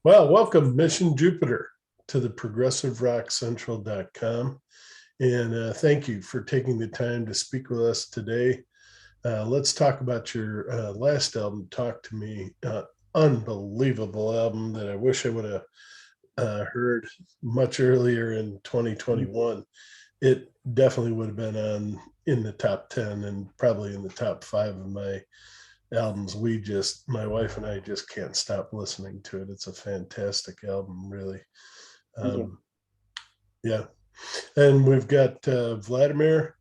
Well, welcome, Mission Jupiter, to the progressiverockcentral.com. And thank you for taking the time to speak with us today. Let's talk about your last album, Talk to Me. Unbelievable album that I wish I would have heard much earlier in 2021. It definitely would have been on in the top 10 and probably in the top five of my albums. My wife and I just can't stop listening to it. It's a fantastic album, really. Thank you. Um, yeah. And we've got Vladimir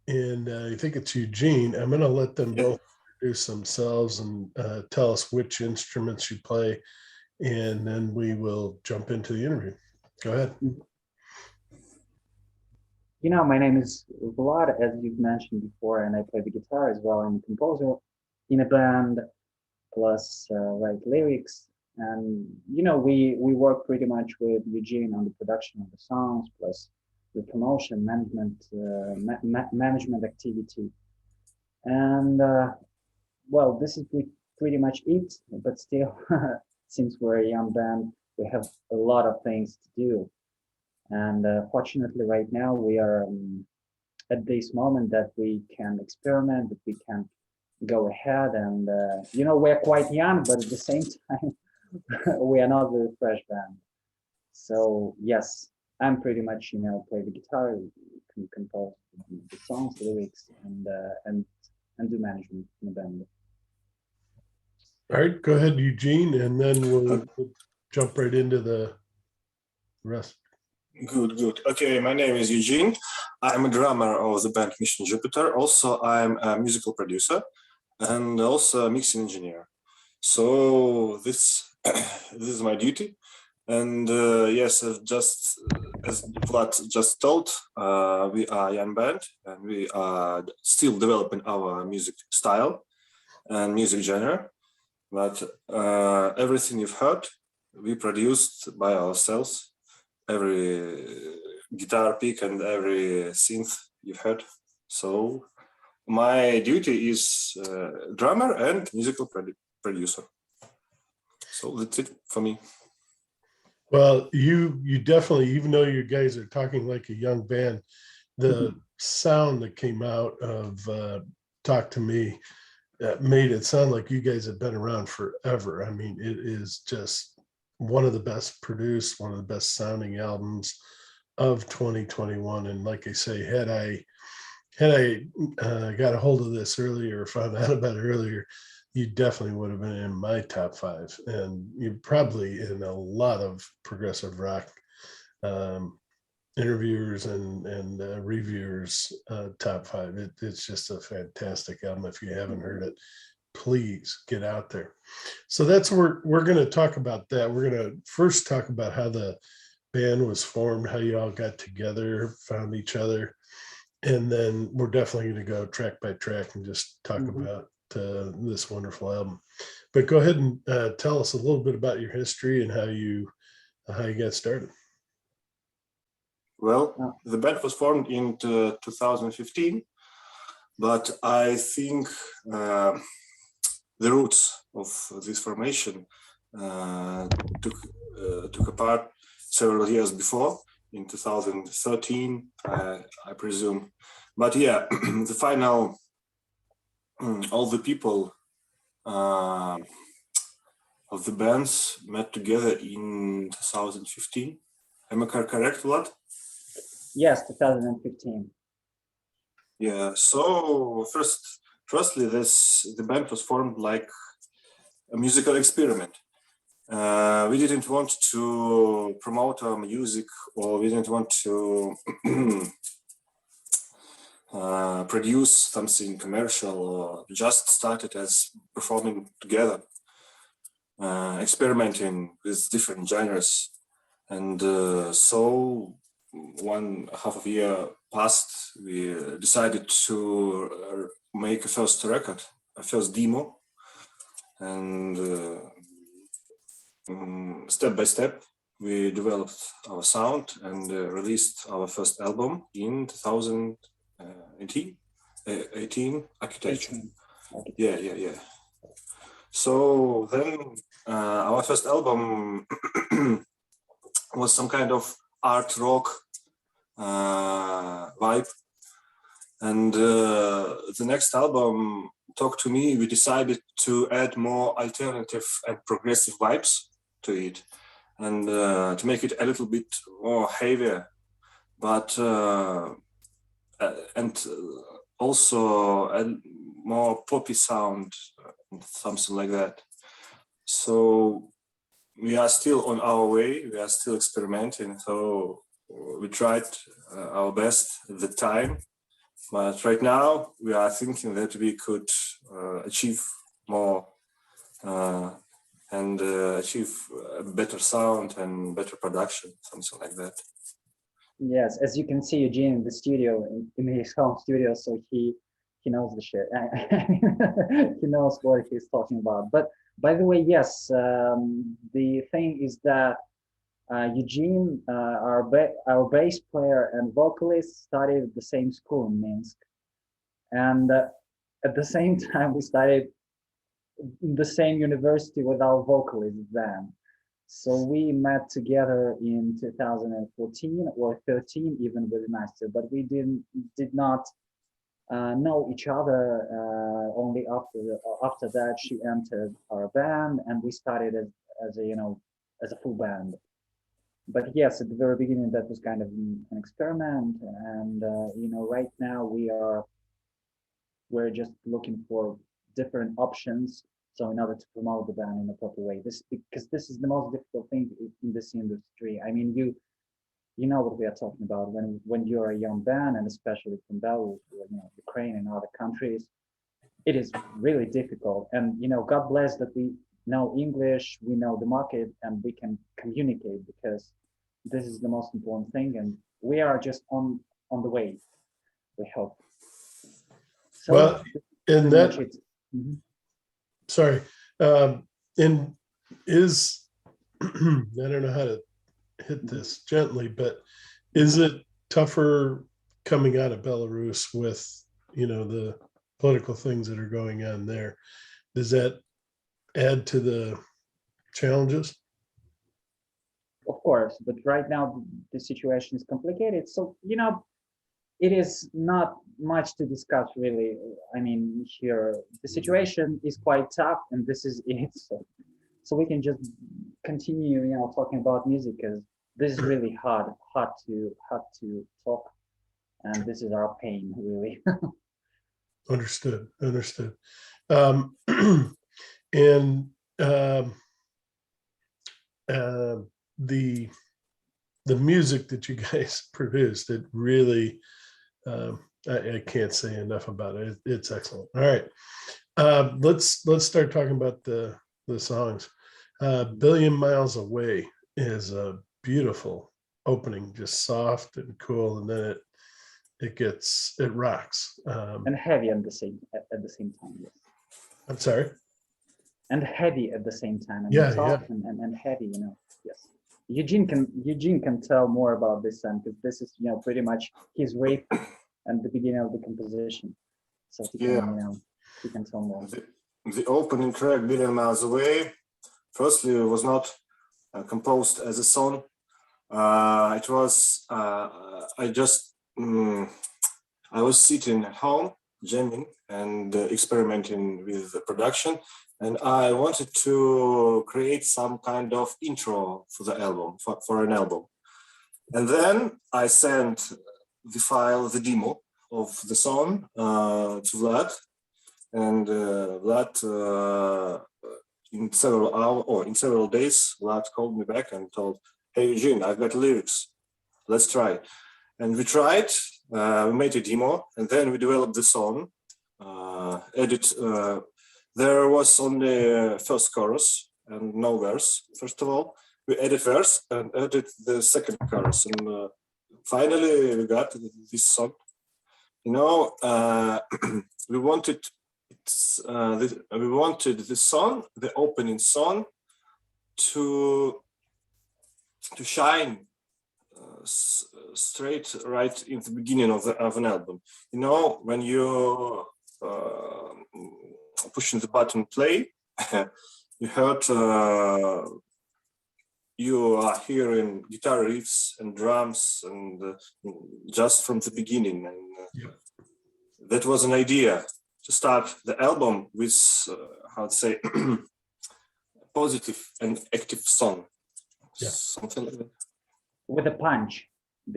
and I think it's Eugene. I'm going to let them Yeah, both introduce themselves and tell us which instruments you play, and then we will jump into the interview. Go ahead. My name is Vlad, as you've mentioned before, and I play the guitar as well. I'm a composer in a band, plus write lyrics. And we work pretty much with Eugene on the production of the songs, plus the promotion, management activity. And well, this is pretty much it. But still, since we're a young band, we have a lot of things to do. And fortunately, right now we are at this moment that we can experiment, that we can go ahead, and we're quite young, but at the same time, we are not very fresh band. So yes, I'm pretty much play the guitar, can compose the songs, lyrics, and do management in the band. All right, go ahead, Eugene, and then uh, we'll jump right into the rest. good. Okay, my name is Eugene. I'm a drummer of the band Mission Jupiter. Also, I'm a musical producer and also a mixing engineer. So this this is my duty. And yes, as Vlad just told, we are a young band and we are still developing our music style and music genre. But everything you've heard, we produced by ourselves. Every guitar pick and every synth you've heard. So my duty is drummer and musical producer. So that's it for me. Well, you definitely, even though you guys are talking like a young band, the sound that came out of Talk to Me made it sound like you guys have been around forever. I mean, it is just one of the best produced, one of the best sounding albums of 2021. And like I say, had I got a hold of this earlier, or found out about it earlier, you definitely would have been in my top five, and you probably in a lot of progressive rock um, interviewers and reviewers top five. It's just a fantastic album. If you haven't heard it, please get out there. So that's where we're going to talk about that. We're going to first talk about how the band was formed, how you all got together, found each other, and then we're definitely going to go track by track and just talk about this wonderful album. But go ahead and tell us a little bit about your history and how you got started. Well, the band was formed in 2015, but I think the roots of this formation took apart several years before, in 2013, I presume. But yeah, the final, all the people of the bands met together in 2015. Am I correct, Vlad? Yes, 2015. Yeah. So firstly, the band was formed like a musical experiment. We didn't want to promote our music, or we didn't want to produce something commercial, or just started as performing together, experimenting with different genres. And so 1.5 of a year passed, we decided to make a first record, a first demo. And step by step, we developed our sound and released our first album in 2018, Architecture. 18. Yeah. So then our first album was some kind of art rock vibe. And the next album talked to me. We decided to add more alternative and progressive vibes to it, and to make it a little bit more heavier, but and also a more poppy sound, something like that. So we are still on our way. We are still experimenting. So we tried our best at the time. But right now, we are thinking that we could achieve more and achieve a better sound and better production, something like that. Yes, as you can see, Eugene in the studio, in his home studio, so he knows the shit. He knows what he's talking about. But by the way, yes, the thing is that Eugene, our bass player and vocalist, studied at the same school in Minsk, and at the same time we studied in the same university with our vocalist then. So we met together in 2014 or 13, even with Nastya, but we did not know each other. Only after that she entered our band, and we started as a as a full band. But yes, at the very beginning that was kind of an experiment, and right now we're just looking for different options. So in order to promote the band in a proper way, because this is the most difficult thing in this industry. I mean, you know what we are talking about when you're a young band, and especially from Belarus, Ukraine and other countries, it is really difficult. And God bless that we know English, we know the market, and we can communicate, because this is the most important thing, and we are just on the way, we hope. So Well, in that, Mhm. sorry, in is I don't know how to hit this gently, but is it tougher coming out of Belarus with the political things that are going on there? Does that add to the challenges? Of course, but right now the situation is complicated. So it is not much to discuss really. I mean, here the situation is quite tough, and this is it. So we can just continue, talking about music, because this is really hard to talk, and this is our pain, really. Understood. Um, and uh, the music that you guys produced, it really, I can't say enough about it. It's excellent. All right, let's start talking about the songs. Billion Miles Away is a beautiful opening, just soft and cool, and then it rocks. And heavy at the same time. Yes. I'm sorry. And heavy at the same time. And Yeah, soft and heavy. Yes. Eugene can tell more about this song, because this is pretty much his riff and the beginning of the composition. So he can tell more. The opening track, Billion Miles Away, firstly was not composed as a song. It was I was sitting at home jamming and experimenting with the production, and I wanted to create some kind of intro for the album, for an album. And then I sent the demo of the song to Vlad, and Vlad in several days, Vlad called me back and told, "Hey Eugene, I've got lyrics. Let's try." And we tried. We made a demo, and then we developed the song. There was only first chorus and no verse. First of all, we added verse and added the second chorus, and finally we got this song. We wanted the song, the opening song, to shine straight right in the beginning of an album. When you pushing the button play, you heard you are hearing guitar riffs and drums and just from the beginning. And Yep. that was an idea to start the album with, how to say, positive and active song. Yeah. Something like that. With a punch,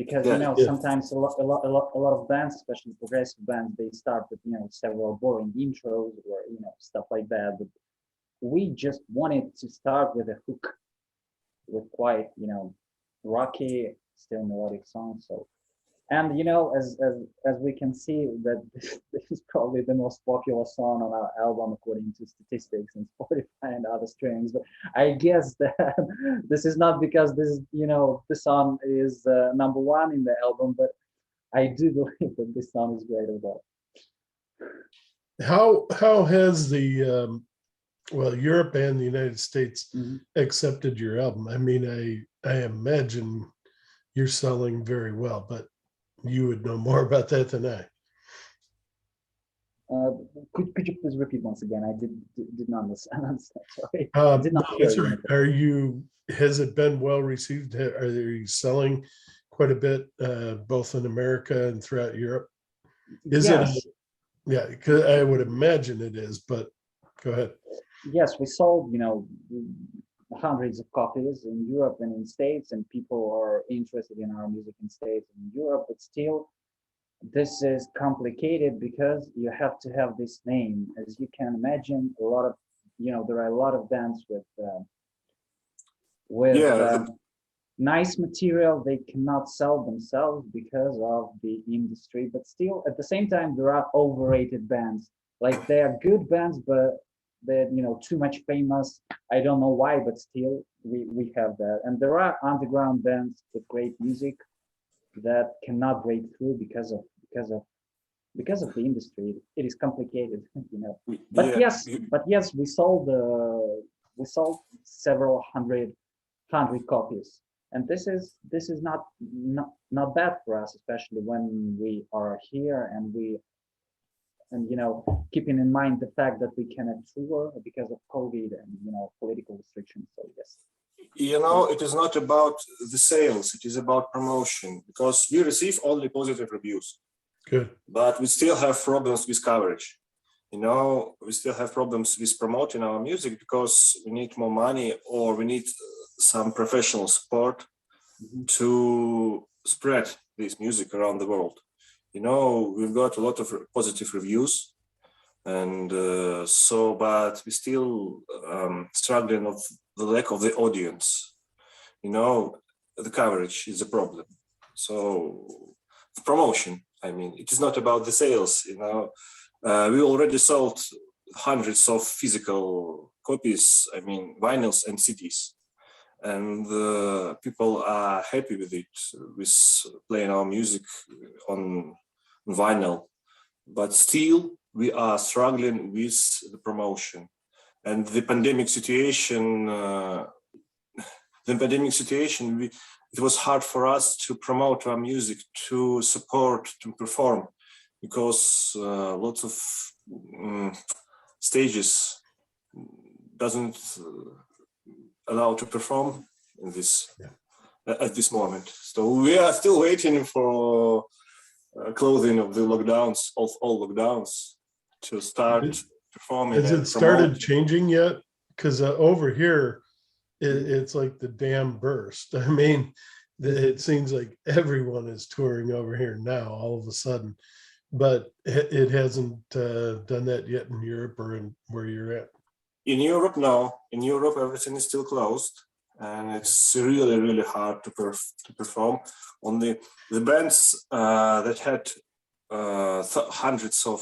because Yeah, yeah. sometimes a lot of bands, especially progressive bands, they start with several boring intros or stuff like that. But we just wanted to start with a hook, with quite rocky, still melodic songs. So, and as we can see that this is probably the most popular song on our album according to statistics and Spotify and other streams. But I guess that this is not because this the song is number one in the album, but I do believe that this song is great as well. How has the well, Europe and the United States Mhm. accepted your album? I mean, I imagine you're selling very well, but you would know more about that than I. Uh, could you please repeat once again? I did not understand. Sorry, I did No, not hear that's you. all right. Are you? Has it been well received? Are you selling quite a bit, both in America and throughout Europe? Is it? Yes, Yeah, because I would imagine it is. But go ahead. yes, we sold hundreds of copies in Europe and in States, and people are interested in our music in States and Europe. But still, this is complicated because you have to have this name. As you can imagine, a lot of there are a lot of bands with yeah, nice material they cannot sell themselves because of the industry. But still, at the same time, there are overrated bands. Like they are good bands, but they're too much famous. I don't know why, but still we have that. And there are underground bands with great music that cannot break through because of the industry. It is complicated. But yeah. yes, we sold several hundred copies, and this is not bad for us, especially when we are here and keeping in mind the fact that we cannot tour because of COVID and political restrictions. So yes. It is not about the sales, it is about promotion, because we receive only positive reviews, Good. but we still have problems with coverage. We still have problems with promoting our music because we need more money or we need some professional support Mhm. to spread this music around the world. We've got a lot of positive reviews, and but we still struggling of the lack of the audience. The coverage is a problem. So promotion, I mean, it is not about the sales. We already sold hundreds of physical copies, I mean, vinyls and CDs, and people are happy with it, with playing our music on vinyl. But still, we are struggling with the promotion and the pandemic situation. It was hard for us to promote our music, to support, to perform, because lots of stages doesn't allow to perform in this at this moment. So we are still waiting for closing of the lockdowns, of all lockdowns, to start performing. Has and it started promote. changing yet? Because over here, it's like the dam burst. I mean, it seems like everyone is touring over here now all of a sudden, but it hasn't done that yet in Europe or in where you're at. In Europe, no. In Europe, everything is still closed, and it's really, really hard to perform. Only the bands that had hundreds of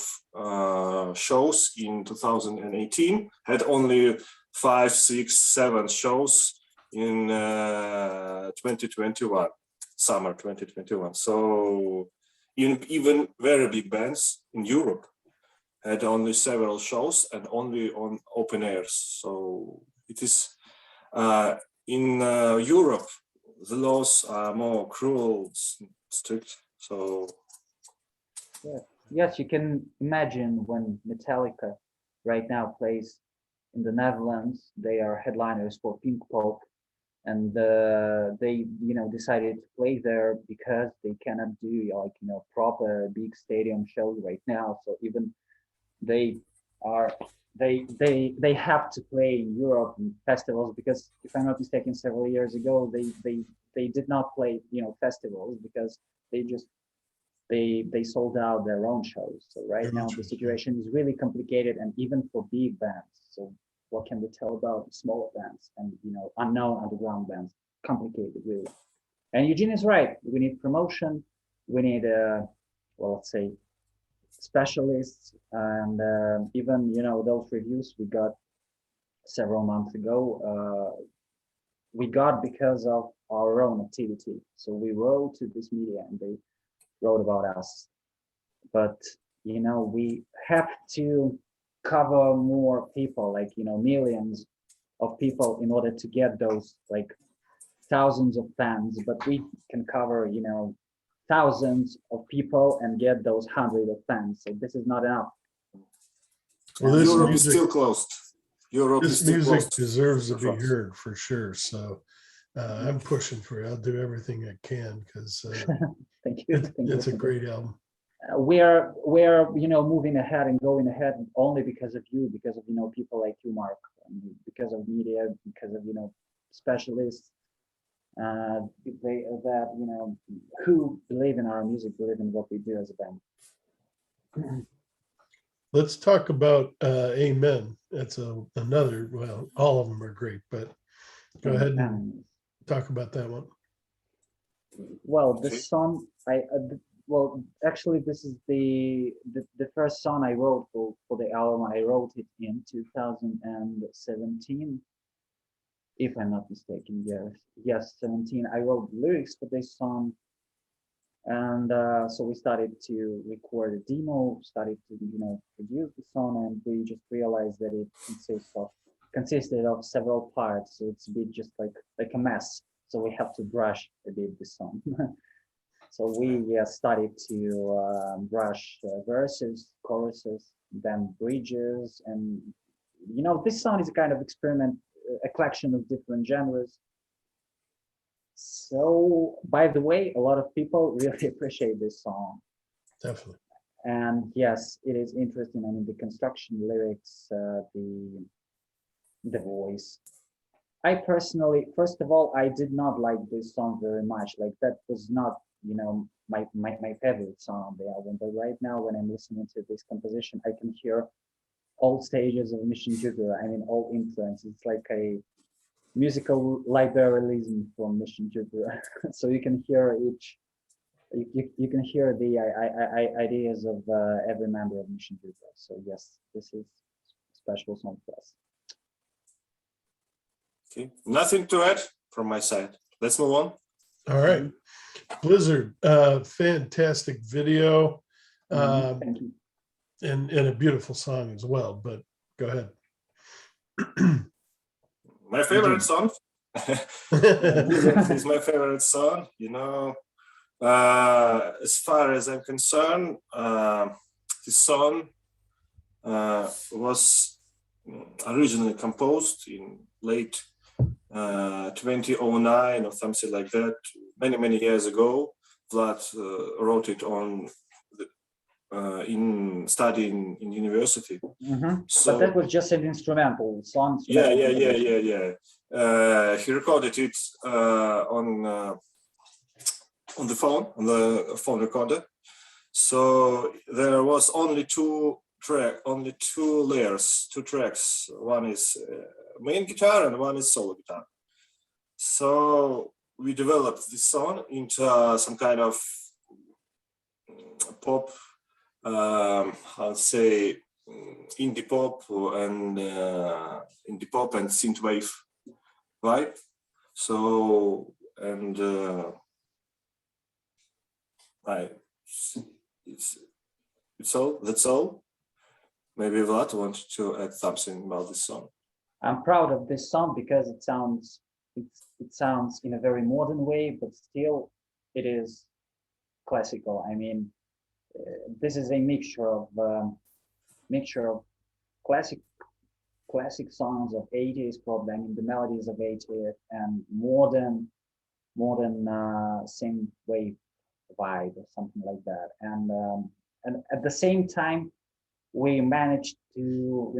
shows in 2018 had only 5, 6, 7 shows in 2021, summer 2021. So even very big bands in Europe had only several shows and only on open airs. So it is in Europe, the laws are more cruel, strict. So Yes, you can imagine when Metallica right now plays in the Netherlands, they are headliners for Pink Pop, and they decided to play there because they cannot do like proper big stadium shows right now. So even they are they have to play in Europe in festivals, because if I'm not mistaken, several years ago they did not play festivals because they just they sold out their own shows. So right now the situation is really complicated, and even for big bands. So what can we tell about smaller bands and unknown underground bands? Complicated, really. And Eugene is right. We need promotion. We need well, let's say specialists, and even those reviews we got several months ago. We got because of our own activity. So we wrote to this media, and they wrote about us. But we have to cover more people, like millions of people, in order to get those like thousands of fans. But we can cover thousands of people and get those hundreds of fans. So this is not enough. Well, this Europe is music, still closed. Europe is this still music closed. deserves to for be us. heard for sure. So I'm pushing for it. I'll do everything I can because Thank you. Thank you. it's a great album. We're moving ahead and going ahead only because of you, because of people like you, Mark, and because of media, because of specialists, that who believe in our music, believe in what we do as a band. Let's talk about Amen. That's another, well, all of them are great, but go ahead and talk about that one. Well, this song, well, actually, this is the first song I wrote for the album. I wrote it in 2017, if I'm not mistaken. Yes, 17. I wrote lyrics for this song, and so we started to record a demo, started to produce the song, and we just realized that it consisted of several parts. So it's a bit just like a mess. So we have to brush a bit the song. So we started to brush verses, choruses, then bridges, and this song is a kind of experiment, a collection of different genres. So, by the way, a lot of people really appreciate this song. Definitely. And yes, it is interesting. I mean, the construction, lyrics, the voice. I personally, first of all, I did not like this song very much. Like that was not, my favorite song on the album. But right now, when I'm listening to this composition, I can hear all stages of Mission Jupiter. I mean, all influence. It's like a musical liberalism from Mission Jupiter. So you can hear you can hear the ideas of every member of Mission Jupiter. So yes, this is a special song for us. Okay, nothing to add from my side. Let's move on. All right. Blizzard, fantastic video. Thank you. And a beautiful song as well, but go ahead. My favorite song. It's my favorite song. As far as I'm concerned, this song was originally composed in late 2009 or something like that. Many years ago, Vlad wrote it on in studying in university. So, but that was just an instrumental song. Yeah. He recorded it on the phone recorder. So there was only two layers, two tracks. One is main guitar and one is solo guitar. So we developed this song into some kind of pop, I'll say indie pop and synthwave vibe. So and it's all. That's all. Maybe Vlad wanted to add something about this song. I'm proud of this song because it sounds in a very modern way, but still it is classical. I mean, this is a mixture of classic songs of 80s, probably. I mean, the melodies of 80s and modern synth wave vibe or something like that. And at the same time, we managed to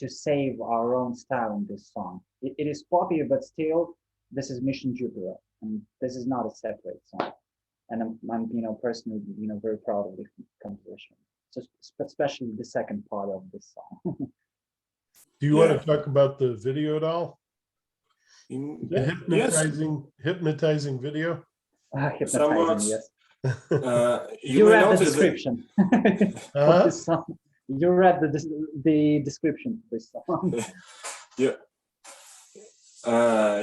save our own style in this song. It is poppy, but still, this is Mission Jupiter, and this is not a separate song. And I'm personally, very proud of the composition. So especially the second part of this song. Do you want to talk about the video at all? The Yes, hypnotizing video? Hypnotizing, somewhat. yes. You You may read the notice that description for this song. You read the description of this song. yeah.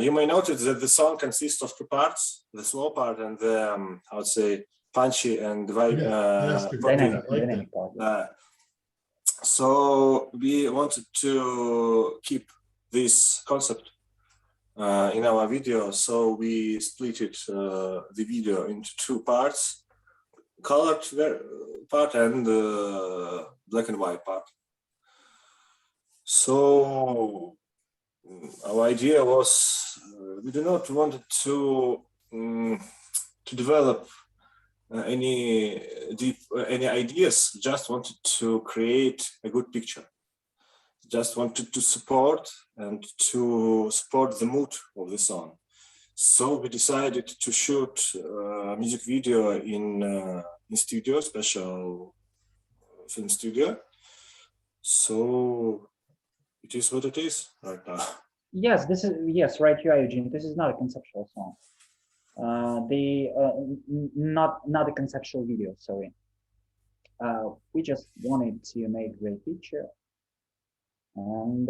You may notice that the song consists of two parts: the slow part and the I would say punchy and Dynamic part. so we wanted to keep this concept in our video, so we split the video into two parts: colored part and black and white part. So our idea was we do not want to develop any ideas, just wanted to create a good picture, just wanted to support the mood of the song. So we decided to shoot a music video in studio, special film studio. So it is what it is right now. Yes, right here, Eugene. This is not a conceptual song. Not a conceptual video. Sorry. We just wanted to make great picture and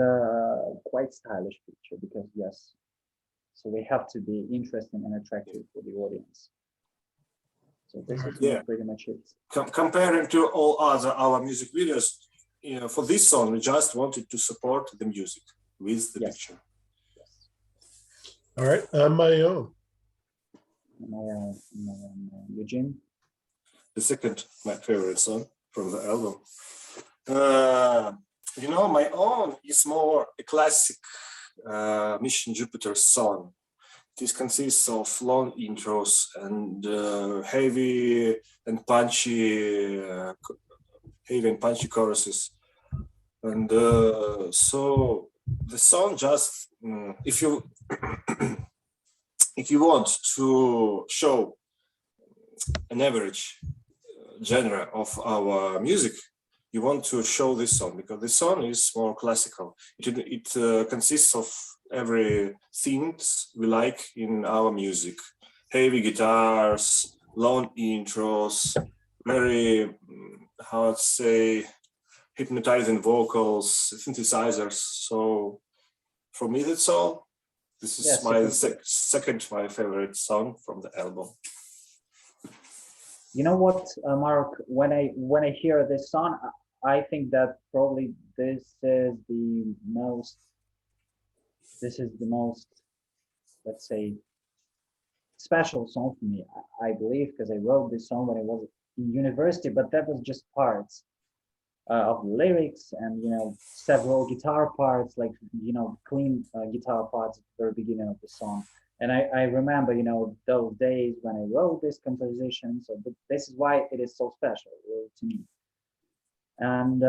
quite stylish picture because yes. So we have to be interesting and attractive for the audience. So this is pretty much it. Comparing to all other our music videos, for this song we just wanted to support the music with the picture. Yes. All right, on my own. Eugene. The second, my favorite song from the album. My own is more a classic Mission Jupiter song. This consists of long intros and heavy and punchy choruses. And so the song just, if you if you want to show an average genre of our music, you want to show this song because the song is more classical. It consists of every things we like in our music: heavy guitars, long intros, very how to say hypnotizing vocals, synthesizers. So for me, that's all. This is my my favorite song from the album. You know what, Mark? When I hear this song, I think that probably this is the most, let's say, special song for me. I believe because I wrote this song when I was in university, but that was just parts of lyrics and several guitar parts, like clean guitar parts at the very beginning of the song. And I remember those days when I wrote this composition. So this is why it is so special to me. And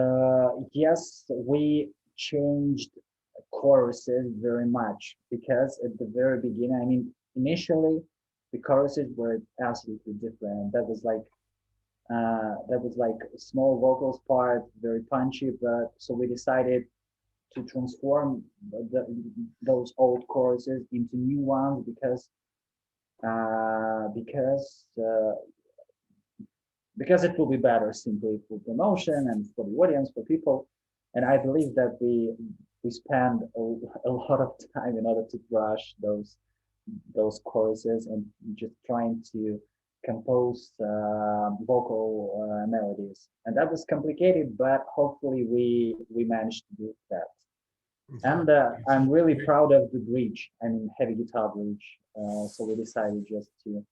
yes, we changed choruses very much because at the very beginning, I mean, initially the choruses were absolutely different. That was like a small vocals part, very punchy. But so we decided to transform those old choruses into new ones because it will be better simply for promotion and for the audience, for people. And I believe that we spend a lot of time in order to brush those choruses and just trying to compose vocal melodies. And that was complicated, but hopefully we managed to do that. And I'm really proud of the bridge, I mean heavy guitar bridge. So we decided just to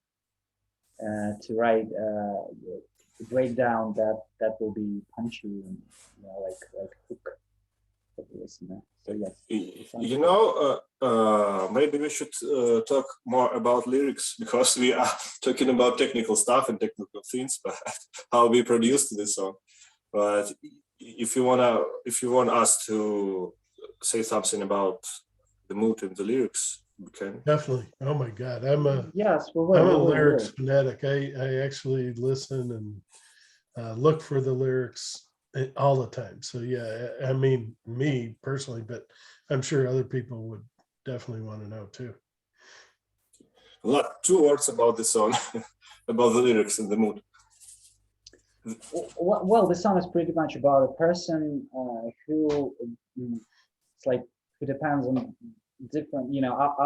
write break down that will be punchy and like hook for the listener. So yes, You know, maybe we should talk more about lyrics because we are talking about technical stuff and technical things, but how we produced this song. But if you want us to say something about the mood and the lyrics, we can. Definitely. Oh my God. yes, we I'm a will. lyrics fanatic. I actually listen and look for the lyrics all the time. So yeah, I mean me personally, but I'm sure other people would definitely want to know too. Like 2 words about the song, about the lyrics and the mood. Well, the song is pretty much about a person who it's like who depends on different,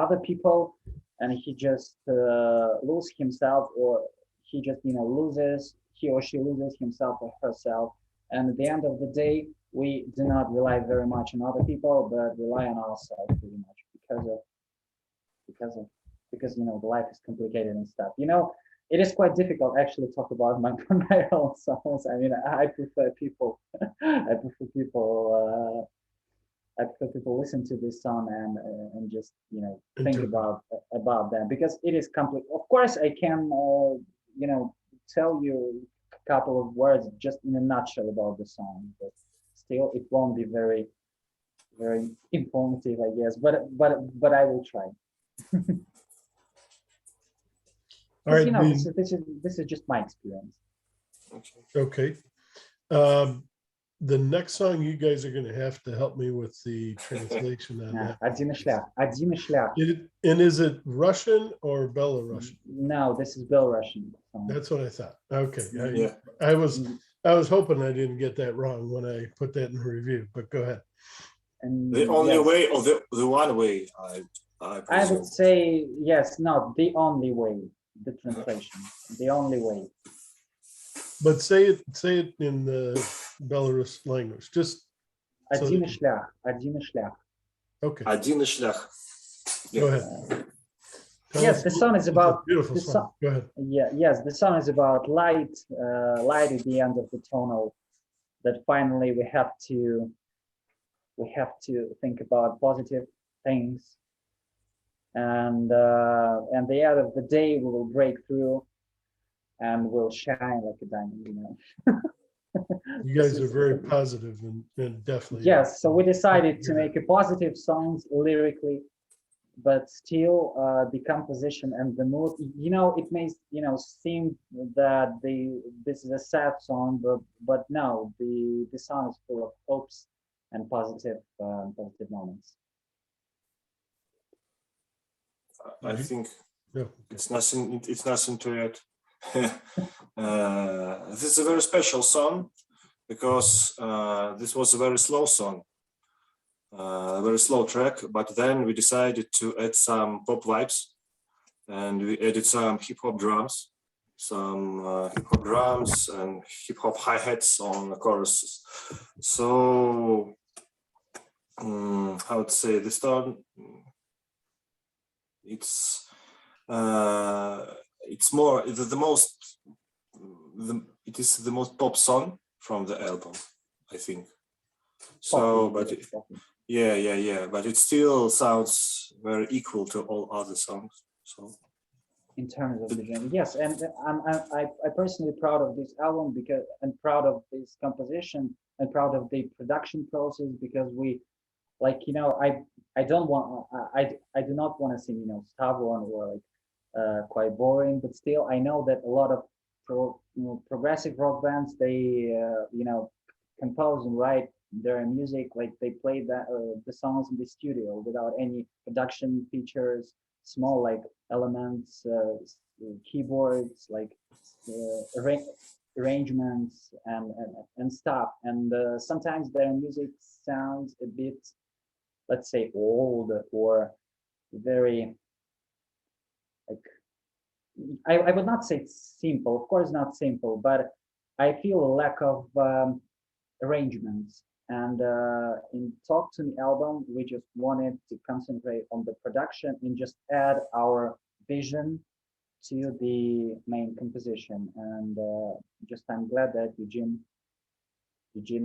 other people, and he just loses himself, or he or she loses himself or herself. And at the end of the day, we do not rely very much on other people, but rely on ourselves pretty much because of because the life is complicated and stuff. It is quite difficult actually to talk about my own songs. I mean, I prefer people, I prefer people listen to this song and just think about them, because it is complete. Of course, I can tell you a couple of words just in a nutshell about the song, but still it won't be very informative, I guess. But I will try. All right. This is just my experience. Okay. The next song you guys are going to have to help me with the translation on that. Один шлях. And is it Russian or Belarusian? No, this is Belarusian. That's what I thought. Okay. Yeah. I was hoping I didn't get that wrong when I put that in review, but go ahead. And the only way, or the one way, I would say yes, not the only way. The translation, the only way. But say it in the Belarus language. Just Один шлях. Okay. Один шлях. Go ahead. Yes, the song is about beautiful song. Go ahead. Yeah, yes, the song is about light at the end of the tunnel. That finally we have to think about positive things, and at the end of the day we will break through and we'll shine like a diamond. You guys are very positive and definitely. Yes, so we decided to make a positive songs lyrically, but still the composition and the mood. It may seem that this is a sad song, but no, the song is full of hopes and positive moments. I think No. it's nothing to add. This is a very special song because this was a very slow song, a very slow track, but then we decided to add some pop vibes, and we added some hip-hop drums, and hip-hop hi-hats on the choruses. So how to say this song, it's more it is the most pop song from the album, I think. So but but it still sounds very equal to all other songs. So in terms of the genre, yes, and I personally proud of this album because I'm proud of this composition and proud of the production process, because we I don't want I do not want to sing stubborn or quite boring, but still I know that a lot of progressive rock bands, they compose and write their music, like they play the songs in the studio without any production features, small like elements, keyboards, like arrangements and stuff, and sometimes their music sounds a bit, let's say, old or very like I would not say simple, of course not simple, but I feel a lack of arrangements. And in Talk to Me album, we just wanted to concentrate on the production and just add our vision to the main composition. And just I'm glad that Eugene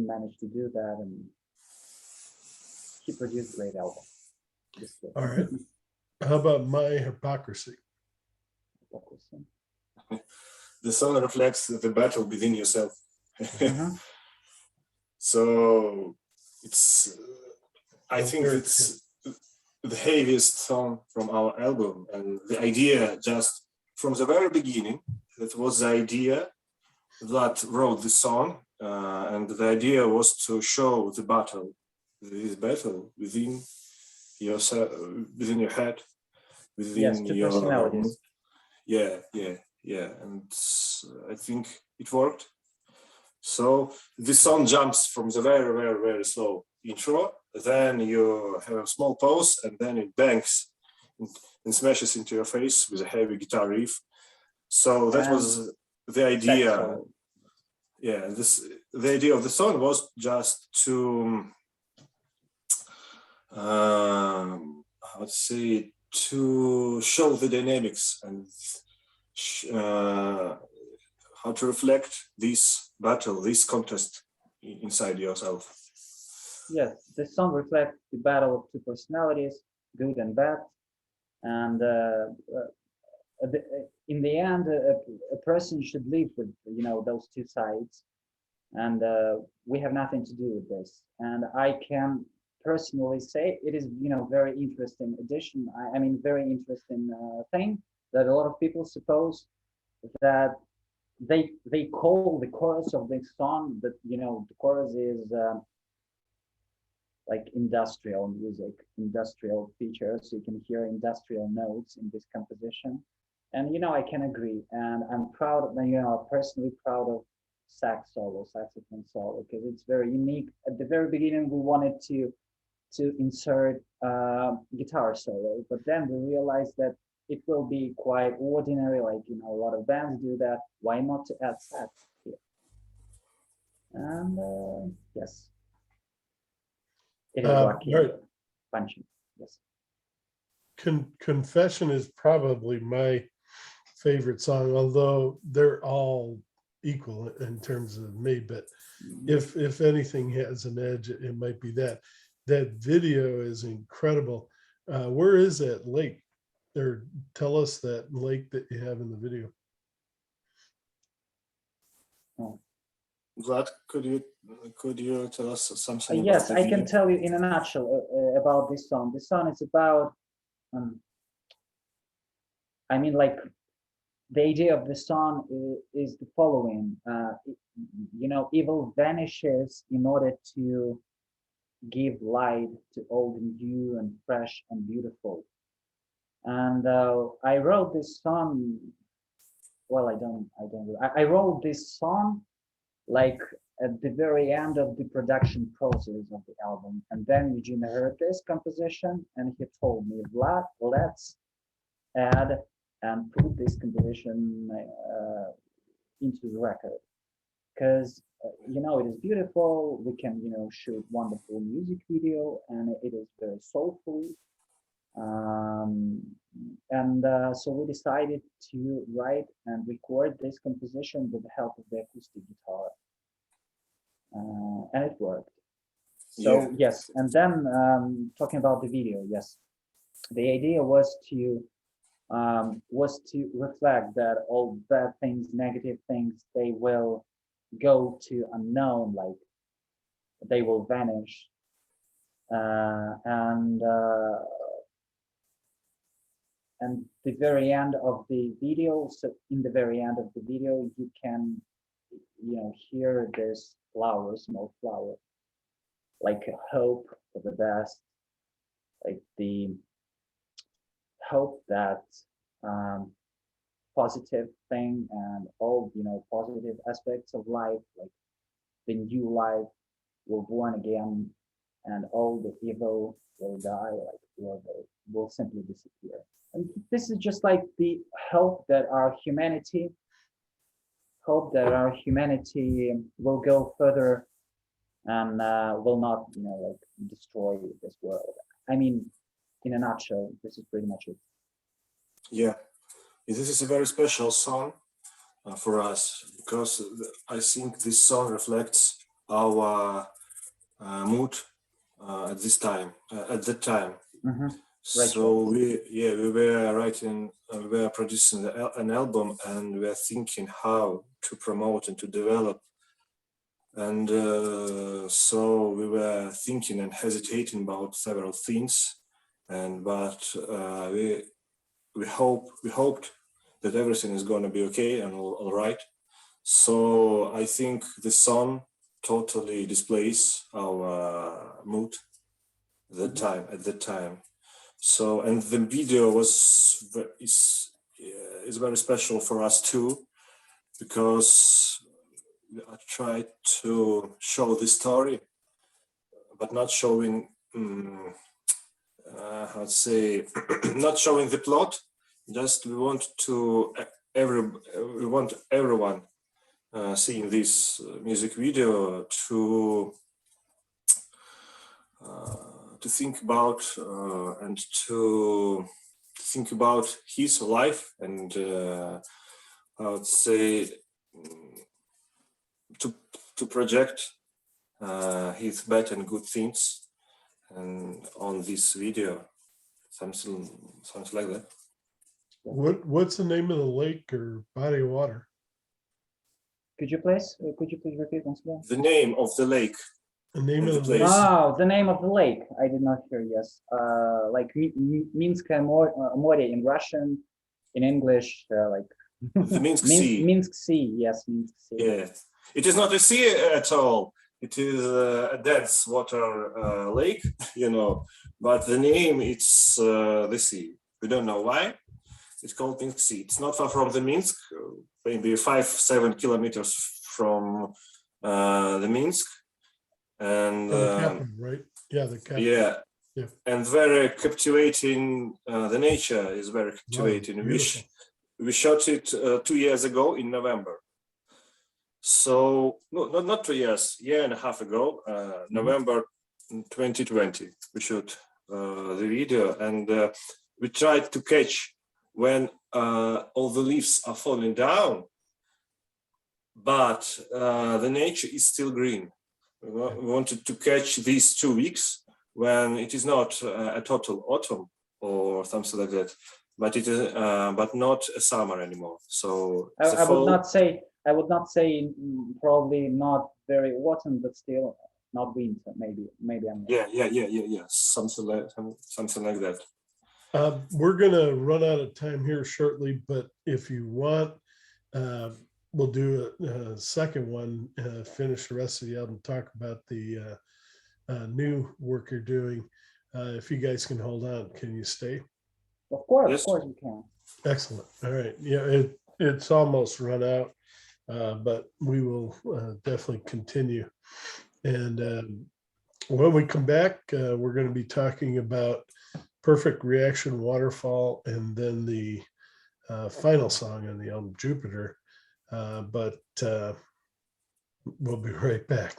managed to do that. And he produced great album. This way. All right. How about My Hypocrisy? The song reflects the battle within yourself. Mhm. So it's, I think it's the heaviest song from our album, and the idea just from the very beginning, that was the idea. Vlad wrote the song, and the idea was to show the battle, this battle within yourself, within your head, within Yes, two your personalities. yeah, and I think it worked. So the song jumps from the very, very, very slow intro, then you have a small pause, and then it bangs and smashes into your face with a heavy guitar riff. So that was the idea. Solo. Yeah, the idea of the song was just to how to say, to show the dynamics and how to reflect this battle, this contest inside yourself. Yes, the song reflects the battle of two personalities, good and bad, and in the end, a person should live with those two sides, and we have nothing to do with this. And I can personally say it is very interesting addition. I mean, very interesting thing that a lot of people suppose that they call the chorus of this song that the chorus is like industrial music, industrial features. So you can hear industrial notes in this composition, and I can agree. And I'm proud of, personally proud of saxophone solo, because it's very unique. At the very beginning, we wanted to insert guitar solo, but then we realized that it will be quite ordinary, like a lot of bands do that. Why not to add sax here? And yes, it is rocky, Right. punchy. Yes. Confession is probably my favorite song, although they're all equal in terms of me. But if anything has an edge, it might be that. That video is incredible. Where is that lake? Or tell us that lake that you have in the video. Oh. Vlad, could you tell us something? Yes, about the I can video? tell you in a nutshell about this song. This song is about, I mean, like, the idea of the song is the following. Evil vanishes in order to give light to old and new and fresh and beautiful. And I wrote this song. Well, I wrote this song like at the very end of the production process of the album. And then Eugene heard this composition and he told me, Vlad, let's add and put this composition into the record. Because, it is beautiful. We can, shoot wonderful music video, and it is very soulful. So we decided to write and record this composition with the help of the acoustic guitar. And it worked. So Yeah. yes, and then talking about the video, yes, the idea was to reflect that all bad things, negative things, they will go to unknown, like they will vanish, and the very end of the video. So in the very end of the video, you can hear this flower, small flower, like a hope for the best, like the hope that positive thing and all positive aspects of life, like the new life will born again, and all the evil will die, like will simply disappear. And this is just like the hope that our humanity will go further and will not like destroy this world. I mean, in a nutshell, this is pretty much it. Yeah, this is a very special song for us, because I think this song reflects our mood at this time, at that time. Mhm. Right. So we were writing, we were producing an album, and we were thinking how to promote and to develop. And so we were thinking and hesitating about several things, and but we hoped that everything is going to be okay and all right. So I think the song totally displays our mood at that time. So, and the video is very special for us too, because I tried to show the story, but not showing, how to say, not showing the plot. Just we want to we want everyone seeing this music video to think about and to think about his life, and I would say to project his bad and good things and on this video, something like that. What's the name of the lake or body of water? Could you please repeat once again? The name of the lake. The name And of the the lake. place. Oh, the name of the lake. I did not hear. Yes. Like Minsk More in Russian, in English, like The Minsk Sea. Minsk Sea. Yes, Minsk Sea. Yeah, it is not a sea at all. It is a dense water lake, you know. But the name, it's the sea. We don't know why. It's called Minsk Sea. It's not far from the Minsk, maybe 5-7 kilometers from the Minsk. And Oh, the capital, right? Yeah, the capital. yeah, Yeah. and very captivating. The nature is very Wow, captivating. beautiful. We shot it 2 years ago in November. So no, not 2 years, year and a half ago, November 2020, we shot the video, and we tried to catch when all the leaves are falling down, but the nature is still green. We wanted to catch these 2 weeks when it is not a total autumn or something like that, but it is but not a summer anymore. So I would not say probably not very autumn, but still not winter. Maybe I'm. Yeah. Something like that. We're gonna run out of time here shortly, but if you want, we'll do a second one, finish the rest of the album, talk about the new work you're doing. If you guys can hold on, can you stay? Of course, Yes. of course we can. Excellent. All right. Yeah, it's almost run out, but we will definitely continue. And when we come back, we're going to be talking about Perfect Reaction Waterfall, and then the final song on the album, Jupiter. But we'll be right back.